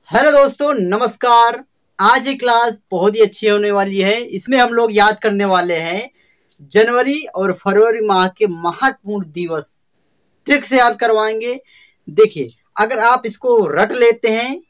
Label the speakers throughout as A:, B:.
A: Hello दोस्तों, नमस्कार। आज की क्लास बहुत ही अच्छी होने वाली है। इसमें हम लोग याद करने वाले हैं जनवरी और फरवरी माह के महत्वपूर्ण दिवस। ट्रिक से याद करवाएंगे। देखिए, अगर आप इसको रट लेते हैं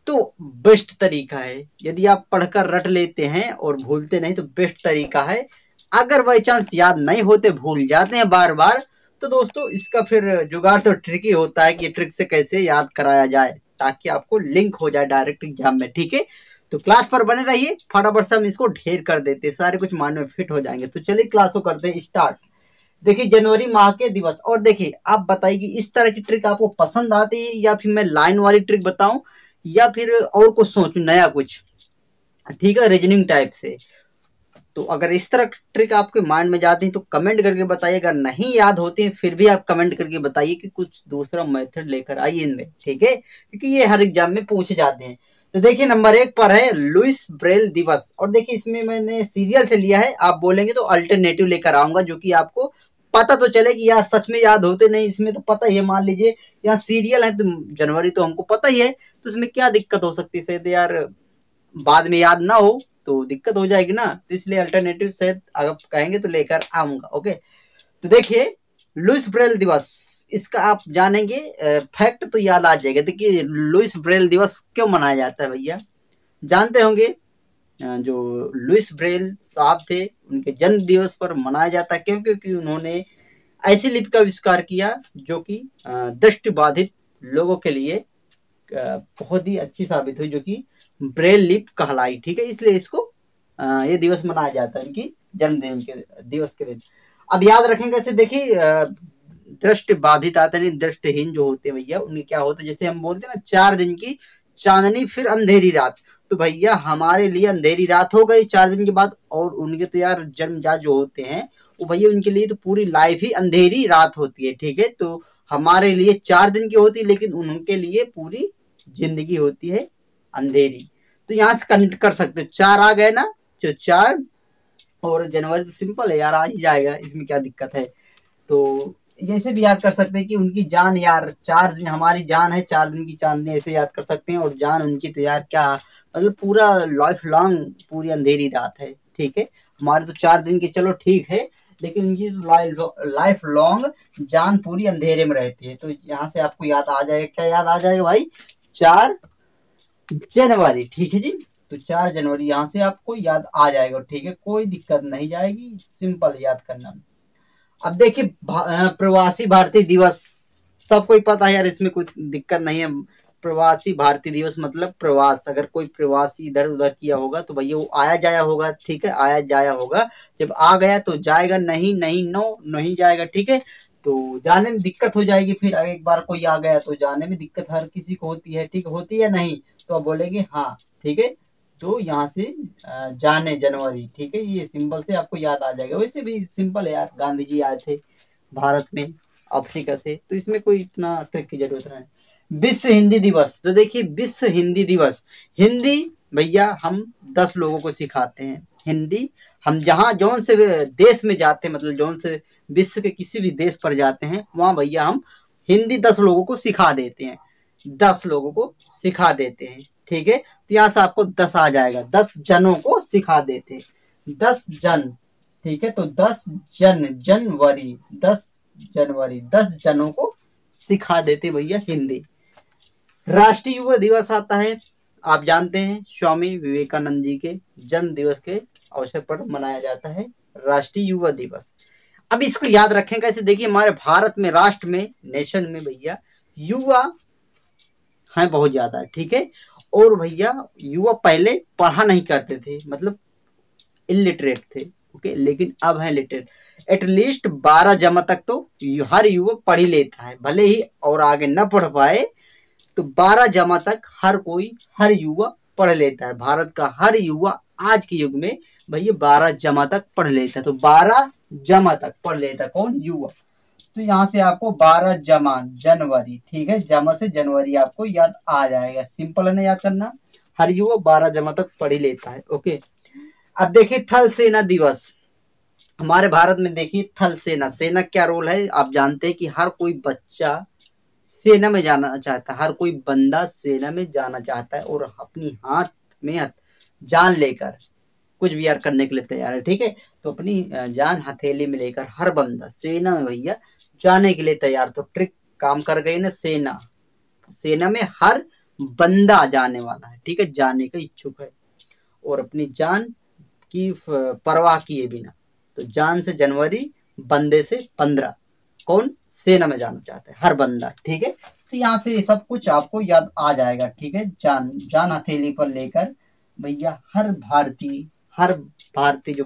A: तो बेस्ट तरीका है। यदि आप पढ़कर रट लेते हैं और भूलते नहीं तो बेस्ट तरीका है। अगर बाई चांस याद नहीं होते, भूल जाते हैं बार बार, तो दोस्तों इसका फिर जुगाड़ तो ट्रिकी होता है कि ट्रिक से कैसे याद कराया जाए ताकि आपको लिंक हो जाए डायरेक्ट एग्जाम में। ठीक है, तो क्लास पर बने रहिए। फटाफट से हम इसको ढेर कर देते हैं, सारे कुछ माइंड में फिट हो जाएंगे। तो चलिए क्लास को करते हैं स्टार्ट। देखिए, जनवरी माह के दिवस। और देखिए, आप बताइए कि इस तरह की ट्रिक आपको पसंद आती है या फिर मैं लाइन वाली ट्रिक बताऊं या फिर और कुछ सोचूं नया कुछ। ठीक है, रीजनिंग टाइप से। तो अगर इस तरह ट्रिक आपके माइंड में जाती है तो कमेंट करके बताइए। अगर नहीं याद होती है फिर भी आप कमेंट करके बताइए कि कुछ दूसरा मेथड लेकर आइए इनमें। ठीक है, क्योंकि ये हर एग्जाम में पूछे जाते हैं। तो देखिए, नंबर 1 पर है लुइस ब्रेल दिवस। और देखिए, इसमें मैंने सीरियल से लिया है। आप बोलेंगे तो अल्टरनेटिव लेकर आऊंगा जो कि आपको पता तो चले कि यार सच में याद होते नहीं। इसमें तो पता ही है, मान लीजिए यहाँ सीरियल है तो जनवरी तो हमको पता ही है, तो इसमें क्या दिक्कत हो सकती है। शायद यार बाद में याद ना हो तो दिक्कत हो जाएगी ना, तो इसलिए अल्टरनेटिव शायद अगर कहेंगे तो लेकर आऊंगा। ओके, तो देखिए, लुइस ब्रेल दिवस, इसका आप जानेंगे। फैक्ट तो याद आ जाएगा। देखिए, लुइस ब्रेल दिवस क्यों मनाया जाता है भैया, जानते होंगे। जो लुइस ब्रेल साहब थे उनके जन्म दिवस पर मनाया जाता है। क्यों? क्योंकि उन्होंने ऐसी लिपि का आविष्कार किया जो कि दृष्टि बाधित लोगों के लिए बहुत ही अच्छी साबित हुई, जो कि ब्रेल लिप कहलाई। ठीक है, इसलिए इसको ये दिवस मनाया जाता है उनकी जन्मदिन के दिवस के दिन। अब याद रखेंगे कैसे। देखिए, दृष्टि बाधित आते नहीं, दृष्टिहीन जो होते हैं भैया, उन्हें क्या होता है, जैसे हम बोलते हैं ना 4 दिन की चांदनी फिर अंधेरी रात। तो भैया हमारे लिए अंधेरी रात हो गई 4 दिन के बाद, और उनके तो यार जन्मजात जो होते हैं वो भैया उनके लिए तो पूरी लाइफ ही अंधेरी रात होती है। ठीक है, तो हमारे लिए 4 दिन की होती है लेकिन उनके लिए पूरी जिंदगी होती है अंधेरी। तो यहाँ से कनेक्ट कर सकते हो, 4 आ गए ना, जो 4 और जनवरी तो सिंपल है यार, आ ही जाएगा, इसमें क्या दिक्कत है। तो जैसे भी याद कर सकते हैं कि उनकी जान यार 4 दिन, हमारी जान है 4 दिन की चांदनी, ऐसे याद कर सकते हैं। और जान उनकी तो यार क्या, मतलब पूरा लाइफ लॉन्ग पूरी अंधेरी रात है। ठीक है, हमारे तो 4 दिन की चलो ठीक है, लेकिन उनकी लाइफ लॉन्ग जान पूरी अंधेरे में रहती है। तो यहाँ से आपको याद आ जाएगा, क्या याद आ जाएगा भाई, 4 जनवरी। ठीक है जी, तो 4 जनवरी यहाँ से आपको याद आ जाएगा। ठीक है, कोई दिक्कत नहीं जाएगी, सिंपल याद करना। अब देखिए, प्रवासी भारतीय दिवस, सबको ही पता है यार, इसमें कोई दिक्कत नहीं है। प्रवासी भारतीय दिवस मतलब प्रवास, अगर कोई प्रवासी इधर उधर किया होगा तो भैया वो आया जाया होगा। ठीक है, आया जाया होगा, जब आ गया तो जाएगा, नहीं नहीं नो नहीं जाएगा। ठीक है, तो जाने में दिक्कत हो जाएगी। फिर एक बार कोई आ गया तो जाने में दिक्कत हर किसी को होती है। ठीक होती है नहीं, तो आप बोलेंगे हाँ। ठीक है, तो यहाँ से जाने जनवरी। ठीक है, ये सिंपल से आपको याद आ जाएगा। वैसे भी सिंपल है यार, गांधी जी आए थे भारत में अफ्रीका से, तो इसमें कोई इतना ट्रिक की जरूरत नहीं। विश्व हिंदी दिवस। तो देखिए, विश्व हिंदी दिवस, हिंदी भैया हम 10 लोगों को सिखाते हैं हिंदी। हम जहाँ जौन से देश में जाते हैं, मतलब जौन से विश्व के किसी भी देश पर जाते हैं, वहाँ भैया हम हिंदी 10 लोगों को सिखा देते हैं। 10 लोगों को सिखा देते हैं। ठीक है, तो यहाँ से आपको 10 आ जाएगा, 10 जनों को सिखा देते, 10 जन। ठीक है, तो 10 जनवरी, 10 जनवरी, 10 जनों को सिखा देते भैया हिंदी। राष्ट्रीय युवा दिवस आता है, आप जानते हैं स्वामी विवेकानंद जी के जन्म दिवस के अवसर पर मनाया जाता है राष्ट्रीय युवा दिवस। अब इसको याद रखें कैसे। देखिए, हमारे भारत में, राष्ट्र में, नेशन में भैया युवा है बहुत ज्यादा। ठीक है, और भैया युवा पहले पढ़ा नहीं करते थे, मतलब इलिटरेट थे। ओके, लेकिन अब है लिटरेट। एटलीस्ट 12 जमा तक तो हर युवा पढ़ ही लेता है, भले ही और आगे न पढ़ पाए तो 12 जमा तक हर कोई, हर युवा पढ़ लेता है। भारत का हर युवा आज के युग में भैया 12 जमा तक पढ़ लेता है। तो 12 जमा तक पढ़ लेता है कौन, युवा। तो यहाँ से आपको 12 जमा जनवरी। ठीक है, जमा से जनवरी आपको याद आ जाएगा। सिंपल है ना याद करना, हर युवा 12 जमा तक पढ़ ही लेता है। ओके, अब देखिए थल सेना दिवस। हमारे भारत में देखिए थल सेना, सेना क्या रोल है आप जानते हैं कि हर कोई बच्चा सेना में जाना चाहता है, हर कोई बंदा सेना में जाना चाहता है और अपनी हाथ में जान लेकर कुछ भी यार करने के लिए तैयार है। ठीक है, तो अपनी जान हथेली में लेकर हर बंदा सेना में भैया जाने के लिए तैयार। तो ट्रिक काम कर गई ना, सेना सेना में हर बंदा जाने वाला है। ठीक है, जाने का इच्छुक है और अपनी जान की परवाह किए बिना। तो जान से जनवरी, बंदे से 15, कौन सेना में जाना चाहता है, हर बंदा। ठीक है, तो यहाँ से सब कुछ आपको याद आ जाएगा। ठीक है, जान जान हथेली पर लेकर भैया हर भारतीय जो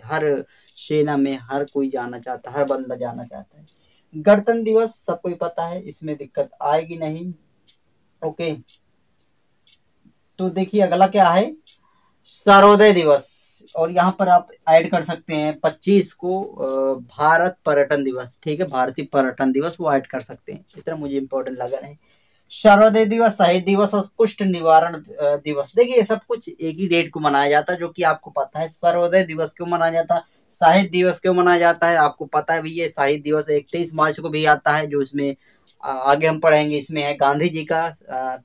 A: हर सेना में हर कोई जाना चाहता है, हर बंदा जाना चाहता है। गणतंत्र दिवस सबको ही पता है, इसमें दिक्कत आएगी नहीं। ओके, तो देखिए अगला क्या है, सर्वोदय दिवस। और यहाँ पर आप ऐड कर सकते हैं 25 को भारत पर्यटन दिवस। ठीक है, भारतीय पर्यटन दिवस वो ऐड कर सकते हैं, इतना मुझे इंपॉर्टेंट लगा नहीं। सर्वोदय दिवस, शहीद दिवस और कुष्ठ निवारण दिवस। देखिए ये सब कुछ एक ही डेट को मनाया जाता है, जो कि आपको पता है। सर्वोदय दिवस क्यों मनाया जाता है, शहीद दिवस क्यों मनाया जाता है, आपको पता है भैया। शहीद दिवस 31 मार्च को भी आता है, जो इसमें आगे हम पढ़ेंगे। इसमें है गांधी जी का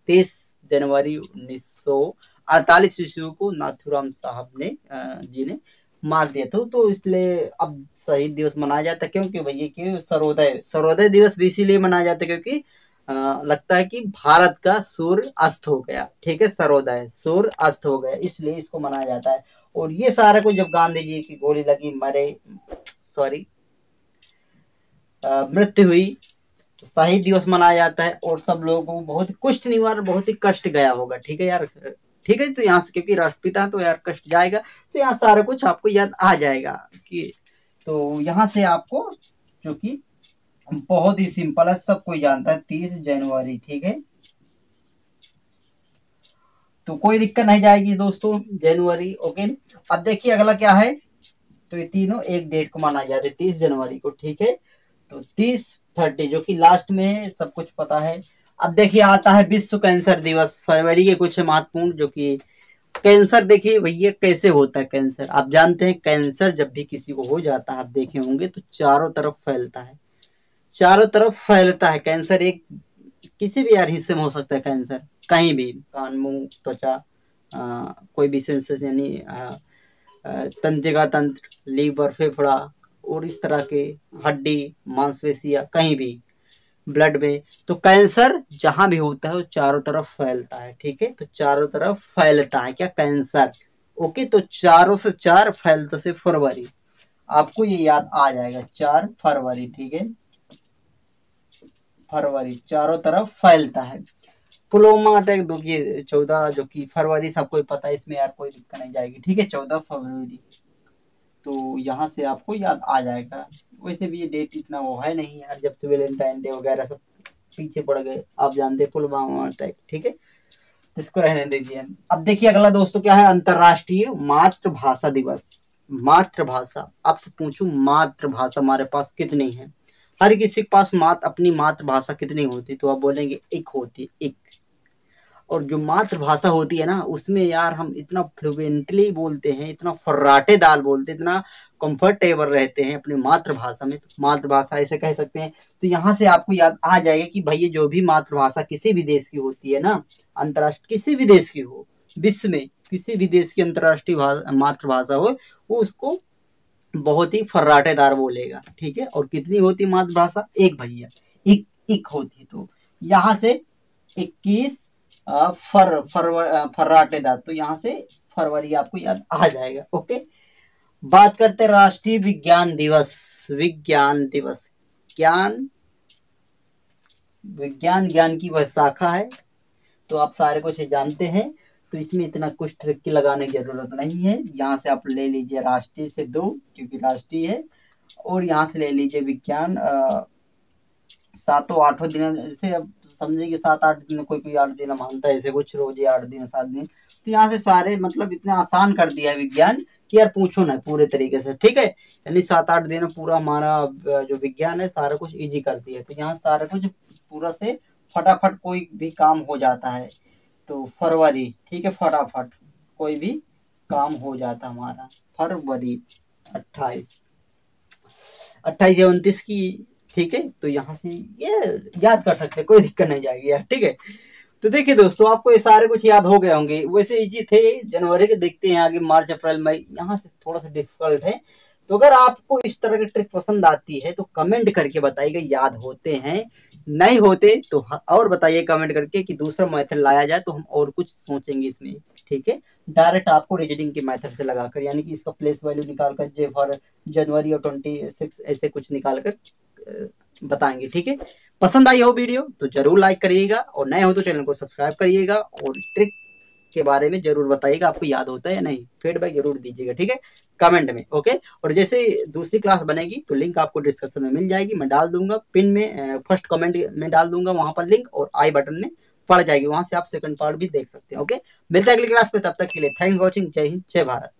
A: 23 जनवरी 1948 ईस्वी को नाथूराम साहब ने जी ने मार दिया था। तो इसलिए अब शहीद दिवस मनाया जाता है। क्योंकि भैया क्यों सर्वोदय दिवस भी इसीलिए मनाया जाता है क्योंकि लगता है कि भारत का सूर्य अस्त हो गया। ठीक है, सर्वोदय सूर्य अस्त हो गया, इसलिए इसको मनाया जाता है। और ये सारा कुछ जब गांधी जी की गोली लगी, सॉरी मृत्यु हुई, तो शहीद दिवस मनाया जाता है। और सब लोगों को बहुत कुष्ठ निवारण, बहुत ही कष्ट गया होगा। ठीक है यार, ठीक है, तो यहाँ से क्योंकि राष्ट्रपिता तो यार कष्ट जाएगा, तो यहाँ सारा कुछ आपको याद आ जाएगा कि। तो यहाँ से आपको जो कि बहुत ही सिंपल है, सब कोई जानता है, 30 जनवरी। ठीक है, तो कोई दिक्कत नहीं जाएगी दोस्तों, जनवरी। ओके, अब देखिए अगला क्या है, तो ये तीनों एक डेट को माना जाता है, 30 जनवरी को। ठीक है, तो 30 जो कि लास्ट में है, सब कुछ पता है। अब देखिए आता है विश्व कैंसर दिवस, फरवरी के कुछ महत्वपूर्ण जो कि कैंसर। देखिए भैया कैसे होता है कैंसर, आप जानते हैं कैंसर जब भी किसी को हो जाता है, आप देखे होंगे तो चारों तरफ फैलता है, चारों तरफ फैलता है कैंसर। एक किसी भी यार हिस्से में हो सकता है कैंसर, कहीं भी, कान, मुंह, त्वचा, कोई भी सेंसेस, यानी तंत्रिका तंत्र, लीवर, फेफड़ा और इस तरह के, हड्डी, मांसपेशियां, कहीं भी, ब्लड में। तो कैंसर जहां भी होता है वो चारों तरफ फैलता है। ठीक है, तो चारों तरफ फैलता है क्या, कैंसर। ओके, तो चारों से चार, फैलता से फरवरी, आपको ये याद आ जाएगा, 4 फरवरी। ठीक है, फरवरी चारों तरफ फैलता है। पुलवामा अटैक देखिए 14 जो कि फरवरी, सबको पता है, इसमें यार कोई दिक्कत नहीं जाएगी। ठीक है, 14 फरवरी, तो यहाँ से आपको याद आ जाएगा। वैसे भी ये डेट इतना वो है नहीं यार, जब से वैलेंटाइन डे वगैरह सब पीछे पड़ गए, आप जानते हैं पुलवामा अटैक। ठीक है, इसको रहने दीजिए। अब देखिए अगला दोस्तों क्या है, अंतरराष्ट्रीय मातृभाषा दिवस। मातृभाषा, आपसे पूछूं मातृभाषा हमारे पास कितनी है, हर किसी के पास अपनी मातृभाषा कितनी होती, तो आप बोलेंगे एक होती है, एक। और जो मातृभाषा होती है ना, उसमें यार हम इतना फ्लुएंटली बोलते हैं, इतना फर्राटेदार बोलते हैं, इतना कंफर्टेबल रहते हैं अपनी मातृभाषा में। तो मातृभाषा ऐसे कह सकते हैं। तो यहाँ से आपको याद आ जाएगा कि भैया जो भी मातृभाषा किसी भी देश की होती है ना, अंतर्राष्ट्रीय किसी भी देश की हो, विश्व में किसी भी देश की अंतर्राष्ट्रीय मातृभाषा हो, वो उसको बहुत ही फर्राटेदार बोलेगा। ठीक है, और कितनी होती मातृभाषा, एक भैया, एक होती। तो यहाँ से 21 फर्राटेदार, तो यहाँ से फरवरी आपको याद आ जाएगा। ओके, बात करते हैं राष्ट्रीय विज्ञान दिवस। विज्ञान दिवस, ज्ञान, विज्ञान ज्ञान की वह शाखा है, तो आप सारे कुछ जानते हैं। तो इसमें इतना कुछ ट्रिक की लगाने की जरूरत नहीं है। यहाँ से आप ले लीजिए राष्ट्रीय से 2, क्योंकि राष्ट्रीय है। और यहाँ से ले लीजिए विज्ञान, 7-8 दिन, जैसे अब समझिए कि 7-8 दिन, कोई कोई 8 दिन मानता है, ऐसे कुछ रोज 8 दिन 7 दिन। तो यहाँ से सारे मतलब इतना आसान कर दिया है विज्ञान कि यार पूछो ना पूरे तरीके से। ठीक है, यानी 7-8 दिन पूरा हमारा जो विज्ञान है सारा कुछ इजी कर दिया है। तो यहाँ सारा कुछ पूरा से फटाफट कोई भी काम हो जाता है। तो फरवरी, ठीक है, फटाफट कोई भी काम हो जाता हमारा। फरवरी 28 28 29 की ठीक है, तो यहाँ से ये याद कर सकते हैं, कोई दिक्कत नहीं जाएगी यार, ठीक है। तो देखिए दोस्तों, आपको ये सारे कुछ याद हो गए होंगे, वैसे इजी थे। जनवरी के देखते हैं आगे, मार्च अप्रैल मई, यहाँ से थोड़ा सा डिफिकल्ट है। तो अगर आपको इस तरह की ट्रिक पसंद आती है तो कमेंट करके बताइएगा याद होते हैं, नहीं होते तो और बताइए कमेंट करके कि दूसरा मेथड लाया जाए, तो हम और कुछ सोचेंगे इसमें, ठीक है। डायरेक्ट आपको रीजनिंग के मेथड से लगाकर, यानी कि इसका प्लेस वैल्यू निकालकर जे फॉर जनवरी और 26 ऐसे कुछ निकालकर बताएंगे, ठीक है। पसंद आई हो वीडियो तो जरूर लाइक करिएगा, और नए हो तो चैनल को सब्सक्राइब करिएगा, और ट्रिक के बारे में जरूर बताइएगा आपको याद होता है या नहीं, फीडबैक जरूर दीजिएगा, ठीक है, कमेंट में, ओके। और जैसे दूसरी क्लास बनेगी तो लिंक आपको डिस्क्रिप्शन में मिल जाएगी, मैं डाल दूंगा पिन में, फर्स्ट कमेंट में डाल दूंगा वहां पर लिंक, और आई बटन में पड़ जाएगी, वहां से आप सेकंड पार्ट भी देख सकते हैं, ओके। मिलते हैं अगली क्लास में, तब तक के लिए थैंक्स वॉचिंग, जय हिंद, जय भारत।